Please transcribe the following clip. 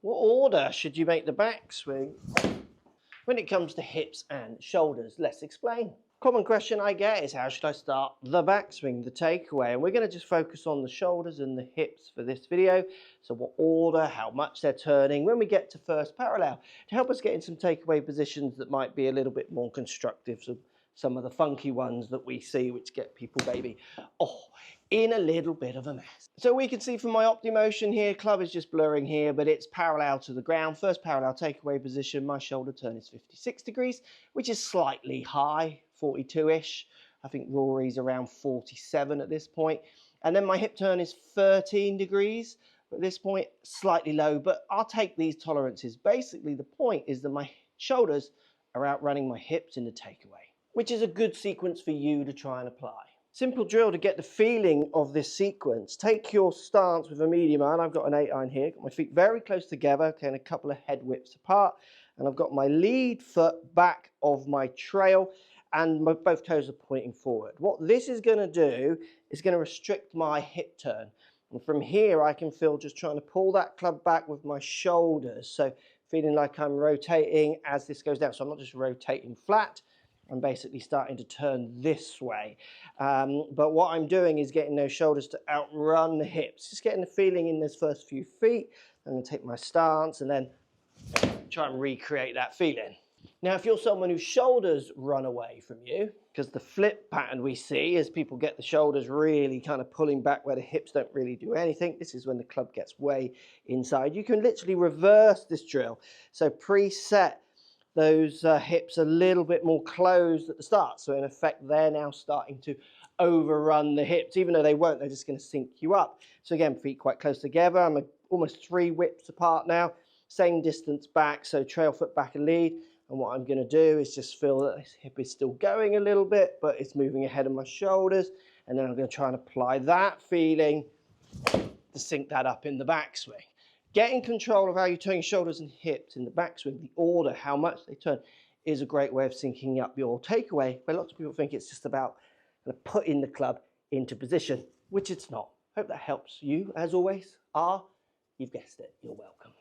What order should you make the backswing when it comes to hips and shoulders? Let's explain. Common question I get is, how should I start the backswing, the takeaway? And we're going to just focus on the shoulders and the hips for this video. So what order, how much they're turning when we get to first parallel, to help us get in some takeaway positions that might be a little bit more constructive. So some of the funky ones that we see, which get people in a little bit of a mess. So we can see from my OptiMotion here, club is just blurring here, but it's parallel to the ground. First parallel takeaway position, my shoulder turn is 56 degrees, which is slightly high, 42-ish. I think Rory's around 47 at this point. And then my hip turn is 13 degrees. At this point, slightly low, but I'll take these tolerances. Basically, the point is that my shoulders are outrunning my hips in the takeaway, which is a good sequence for you to try and apply. Simple drill to get the feeling of this sequence. Take your stance with a medium iron. I've got an 8-iron here. Got my feet very close together, okay, and a couple of head widths apart. And I've got my lead foot back of my trail, and both toes are pointing forward. What this is going to do is going to restrict my hip turn. And from here, I can feel just trying to pull that club back with my shoulders. So feeling like I'm rotating as this goes down. So I'm not just rotating flat. I'm basically starting to turn this way. But what I'm doing is getting those shoulders to outrun the hips. Just getting the feeling in those first few feet. I'm going to take my stance and then try and recreate that feeling. Now, if you're someone whose shoulders run away from you, because the flip pattern we see is people get the shoulders really kind of pulling back where the hips don't really do anything. This is when the club gets way inside. You can literally reverse this drill. So preset those hips a little bit more closed at the start. So in effect, they're now starting to overrun the hips. Even though they won't, they're just going to sink you up. So again, feet quite close together. I'm almost 3 widths apart now. Same distance back, so trail foot back and lead. And what I'm going to do is just feel that this hip is still going a little bit, but it's moving ahead of my shoulders. And then I'm going to try and apply that feeling to sync that up in the backswing. Getting control of how you turn your shoulders and hips in the backswing, the order, how much they turn, is a great way of syncing up your takeaway. But lots of people think it's just about kind of putting the club into position, which it's not. Hope that helps you. As always, you've guessed it, you're welcome.